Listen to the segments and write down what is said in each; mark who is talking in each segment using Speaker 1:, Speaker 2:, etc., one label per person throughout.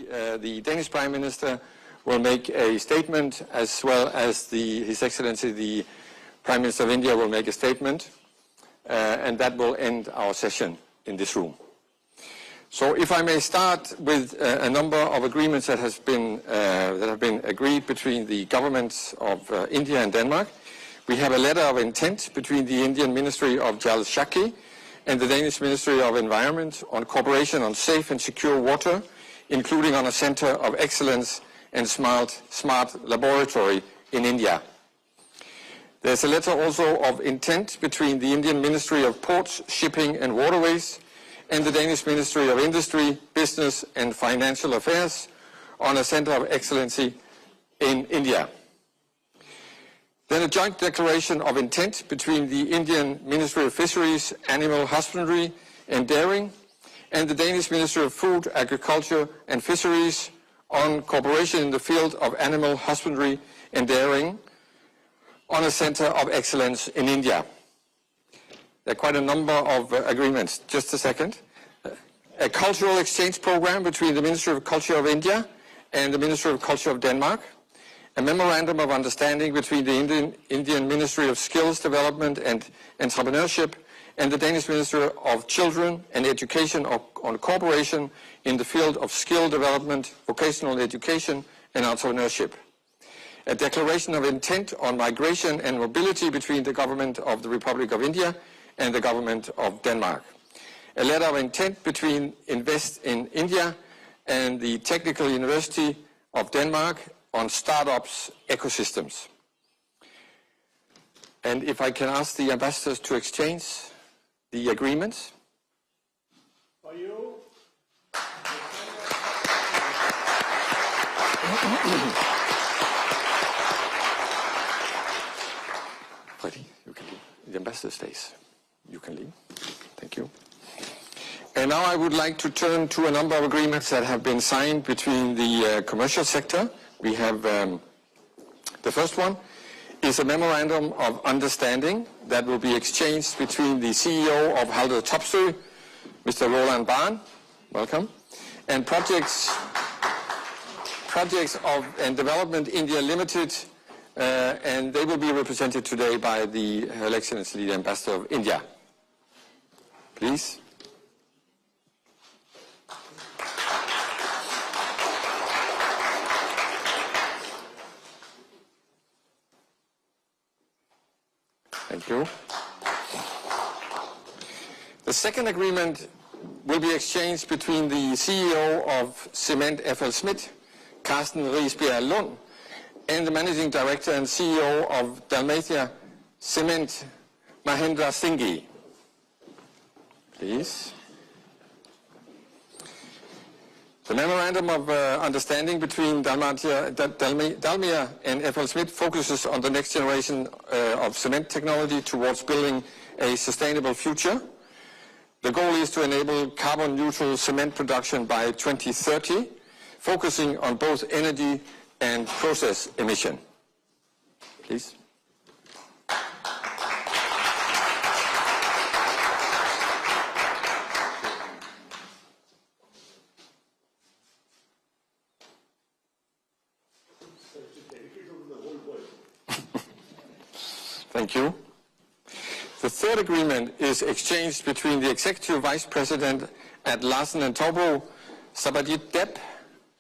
Speaker 1: the Danish Prime Minister will make a statement, as well as His Excellency the Prime Minister of India will make a statement, and that will end our session in this room. So if I may start with a number of agreements that have been agreed between the governments of India and Denmark. We have a letter of intent between the Indian Ministry of Jal Shakti and the Danish Ministry of Environment on cooperation on safe and secure water, including on a center of excellence and smart laboratory in India. There's a letter also of intent between the Indian Ministry of Ports, Shipping and Waterways and the Danish Ministry of Industry, Business and Financial Affairs on a center of excellency in India. Then a joint declaration of intent between the Indian Ministry of Fisheries, Animal Husbandry and Dairying and the Danish Ministry of Food, Agriculture and Fisheries on cooperation in the field of animal husbandry and dairying on a center of excellence in India. There are quite a number of agreements. Just a second. A cultural exchange program between the Ministry of Culture of India and the Ministry of Culture of Denmark. A memorandum of understanding between the Indian Ministry of Skills Development and Entrepreneurship and the Danish Ministry of Children and Education on cooperation in the field of skill development, vocational education and entrepreneurship. A declaration of intent on migration and mobility between the government of the Republic of India and the government of Denmark. A letter of intent between Invest in India and the Technical University of Denmark on startups ecosystems. And if I can ask the ambassadors to exchange the agreements.
Speaker 2: For you.
Speaker 1: Freddie, you can leave. The ambassador stays. You can leave. Thank you. And now I would like to turn to a number of agreements that have been signed between the commercial sector. We have the first one is a memorandum of understanding that will be exchanged between the CEO of Haldor Topsøe, Mr. Roland Barn, welcome, and Projects and Development India Limited, and they will be represented today by Her Excellency the Ambassador of India. Please. Thank you. The second agreement will be exchanged between the CEO of Cement FL Schmidt, Carsten Riisbjerg Lund, and the Managing Director and CEO of Dalmatia Cement, Mahendra Singhi. Please. The memorandum of understanding between Dalmia and FL Schmidt focuses on the next generation of cement technology towards building a sustainable future. The goal is to enable carbon neutral cement production by 2030, focusing on both energy and process emission. Please. Thank you. The third agreement is exchanged between the Executive Vice President at Larsen & Toubro, Sabadit Depp,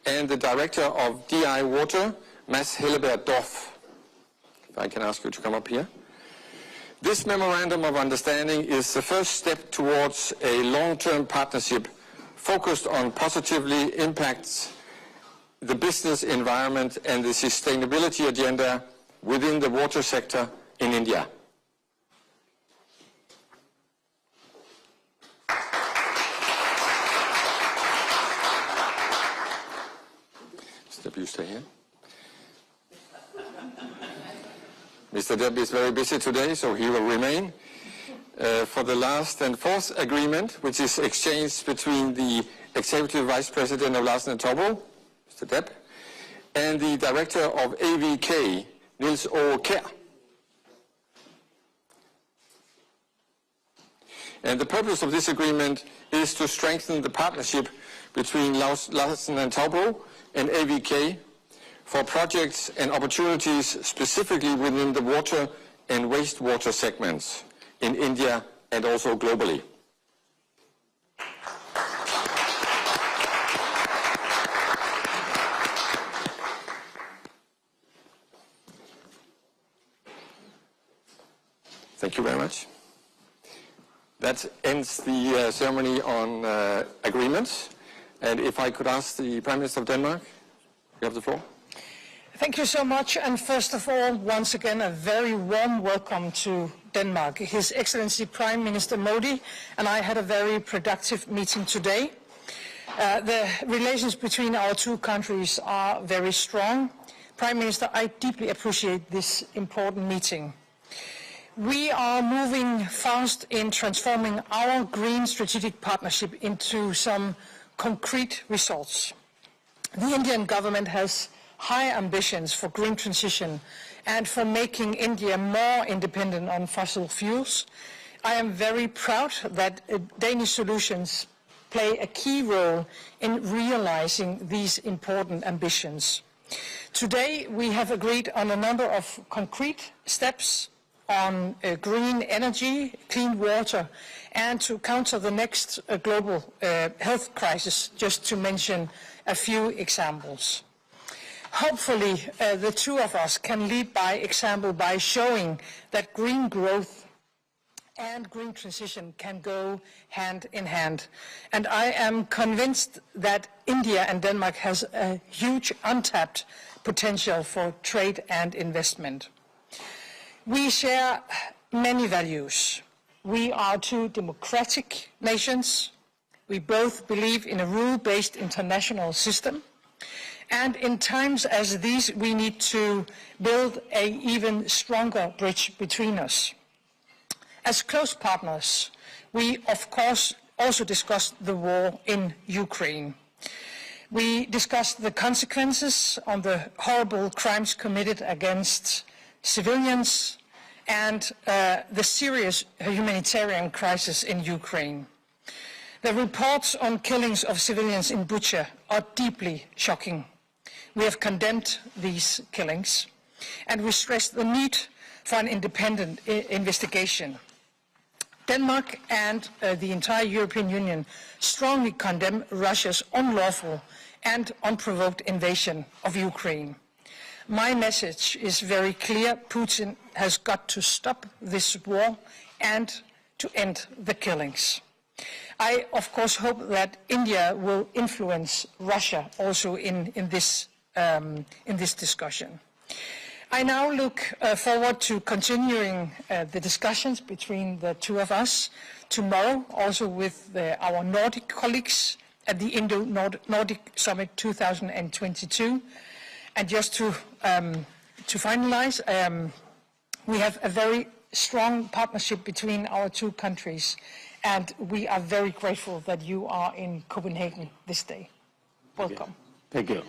Speaker 1: and the Director of DI Water, Mads Helleberg Dorf. If I can ask you to come up here. This memorandum of understanding is the first step towards a long-term partnership focused on positively impacts the business environment and the sustainability agenda within the water sector in India. Mr. Depp, you stay here. Mr. Depp is very busy today, so he will remain. For the last and fourth agreement, which is exchanged between the Executive Vice President of Larsen & Toubro, Mr. Depp, and the Director of AVK, Niels O. Kjær. And the purpose of this agreement is to strengthen the partnership between Larsen and Toubro and AVK for projects and opportunities specifically within the water and wastewater segments in India and also globally. Thank you very much. That ends the ceremony on agreements. And if I could ask the Prime Minister of Denmark, you have the floor.
Speaker 3: Thank you so much. And first of all, once again, a very warm welcome to Denmark. His Excellency Prime Minister Modi and I had a very productive meeting today. The relations between our two countries are very strong. Prime Minister, I deeply appreciate this important meeting. We are moving fast in transforming our green strategic partnership into some concrete results. The Indian government has high ambitions for green transition and for making India more independent on fossil fuels. I am very proud that Danish solutions play a key role in realizing these important ambitions. Today we have agreed on a number of concrete steps on green energy, clean water, and to counter the next global health crisis, just to mention a few examples. Hopefully, the two of us can lead by example by showing that green growth and green transition can go hand in hand. And I am convinced that India and Denmark has a huge untapped potential for trade and investment. We share many values. We are two democratic nations. We both believe in a rule-based international system. And in times as these, we need to build an even stronger bridge between us. As close partners, we of course also discussed the war in Ukraine. We discussed the consequences on the horrible crimes committed against civilians and the serious humanitarian crisis in Ukraine. The reports on killings of civilians in Bucha are deeply shocking. We have condemned these killings, and we stress the need for an independent investigation. Denmark and the entire European Union strongly condemn Russia's unlawful and unprovoked invasion of Ukraine. My message is very clear. Putin has got to stop this war and to end the killings. I, of course, hope that India will influence Russia also in this discussion. I now look forward to continuing the discussions between the two of us tomorrow, also with our Nordic colleagues at the Indo-Nordic Summit 2022. And just to finalize, we have a very strong partnership between our two countries, and we are very grateful that you are in Copenhagen this day. Welcome.
Speaker 2: Thank you.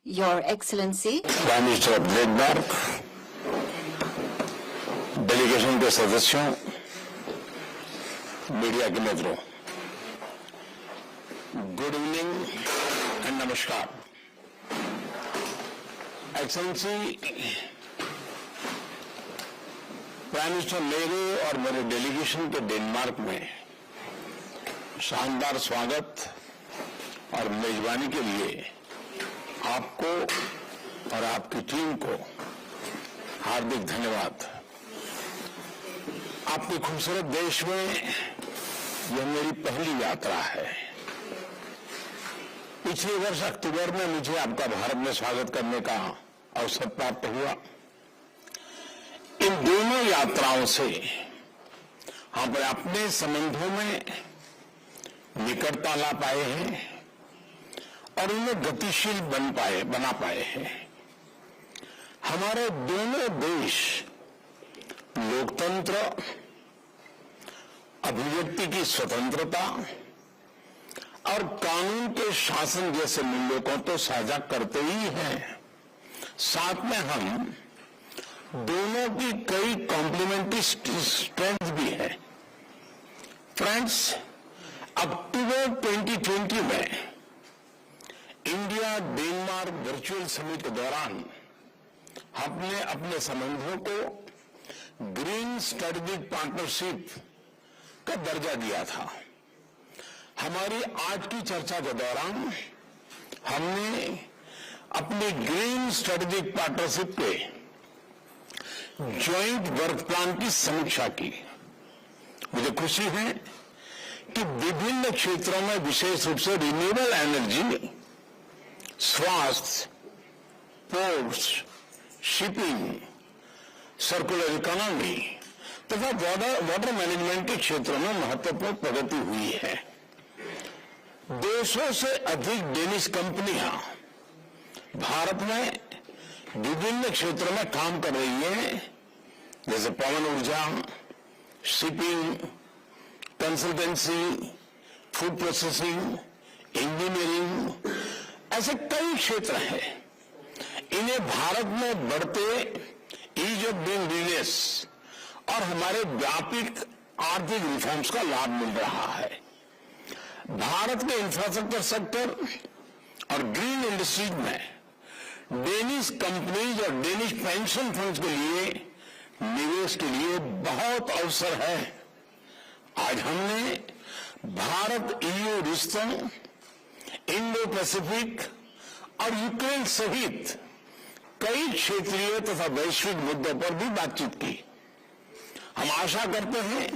Speaker 4: Your Excellency,
Speaker 5: Prime Minister of Denmark, delegation के सदस्यों, media के मित्रों, good evening and नमस्कार। Excellency, prime minister मेरे और मेरे delegation के Denmark में शानदार स्वागत और मेजबानी के लिए आपको और आपकी टीम को हार्दिक धन्यवाद। आपके खूबसूरत देश में यह मेरी पहली यात्रा है। पिछले वर्ष अक्टूबर में मुझे आपका भारत में स्वागत करने का अवसर प्राप्त हुआ। इन दोनों यात्राओं से हम अपने संबंधों में निकटता ला पाए हैं और उन्हें गतिशील बना पाए हैं। हमारे दोनों देश लोकतंत्र, अभिव्यक्ति की स्वतंत्रता, और कानून के शासन जैसे मूल्यों को तो साझा करते ही हैं, साथ में हम दोनों की कई कॉम्प्लीमेंट्री स्ट्रेंथ भी है। फ्रेंड्स, अक्टूबर 2020 में इंडिया डेनमार्क वर्चुअल समिट के दौरान हमने अपने संबंधों को ग्रीन स्ट्रेटेजिक पार्टनरशिप का दर्जा दिया था। हमारी आज की चर्चा के दौरान हमने अपनी ग्रीन स्ट्रेटेजिक पार्टनरशिप के ज्वाइंट वर्क प्लान की समीक्षा की। मुझे खुशी है कि विभिन्न क्षेत्रों में विशेष रूप से रिन्यूएबल एनर्जी, स्वास्थ्य, पोर्ट्स, शिपिंग, सर्कुलर इकोनॉमी तथा वाटर मैनेजमेंट के क्षेत्रों में महत्वपूर्ण प्रगति हुई है। 200 से अधिक डेनिश कंपनियां भारत में विभिन्न क्षेत्रों में काम कर रही हैं, जैसे पवन ऊर्जा, shipping, consultancy, food processing, engineering, ऐसे कई क्षेत्र हैं। इन्हें भारत में बढ़ते ईज ऑफ डूइंग बिजनेस और हमारे व्यापक आर्थिक रिफॉर्म्स का लाभ मिल रहा है। भारत के इंफ्रास्ट्रक्चर सेक्टर और ग्रीन इंडस्ट्रीज में डेनिश कंपनीज और डेनिश पेंशन फंड्स के लिए निवेश के लिए बहुत अवसर है। आज हमने भारत ईयू रिश्तों, इंडो पैसिफिक और यूक्रेन सहित कई क्षेत्रीय तथा वैश्विक मुद्दों पर भी बातचीत की। हम आशा करते हैं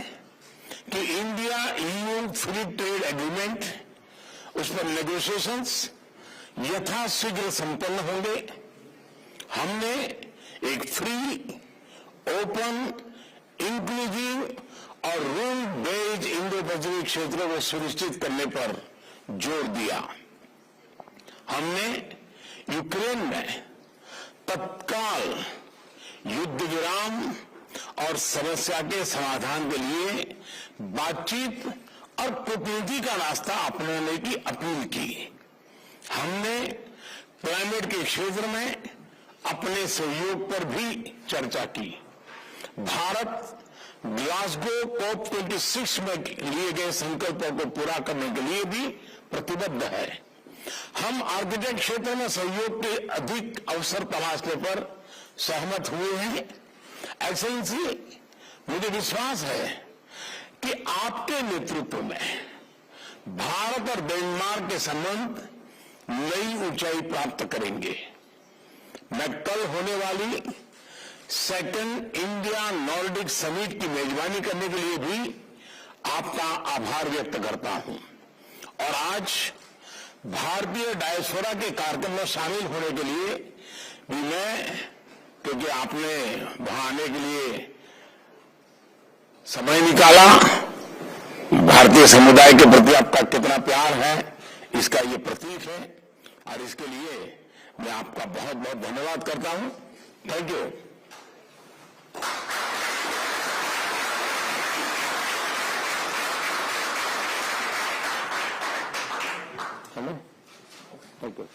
Speaker 5: कि India EU free trade agreement, उस पर नेगोशिएशंस यथाशीघ्र संपन्न होंगे। हमने एक फ्री, ओपन, इंक्लूसिव और रूल बेस्ड इंडो पैसिफिक क्षेत्रों को सुनिश्चित करने पर जोर दिया। हमने यूक्रेन में तत्काल युद्ध विराम और समस्या के समाधान के लिए बातचीत और कूटनीति का रास्ता अपनाने की अपील की। हमने क्लाइमेट के क्षेत्र में अपने सहयोग पर भी चर्चा की। भारत ग्लासगो COP26 में लिए गए संकल्पों को पूरा करने के लिए भी प्रतिबद्ध है। हम आर्किटेक्ट क्षेत्र में सहयोग के अधिक अवसर तलाशने पर सहमत हुए हैं। एक्सेलेंसी, मुझे विश्वास है कि आपके नेतृत्व में भारत और डेनमार्क के संबंध नई ऊंचाई प्राप्त करेंगे। मैं कल होने वाली सेकंड इंडिया नॉर्डिक समिट की मेजबानी करने के लिए भी आपका आभार व्यक्त करता हूं और आज भारतीय डायस्पोरा के कार्यक्रम में शामिल होने के लिए भी मैं, क्योंकि आपने वहां आने के लिए समय निकाला, भारतीय समुदाय के प्रति आपका कितना प्यार है इसका ये प्रतीक है और इसके लिए मैं आपका बहुत बहुत धन्यवाद करता हूं। Thank you. Hello, thank you.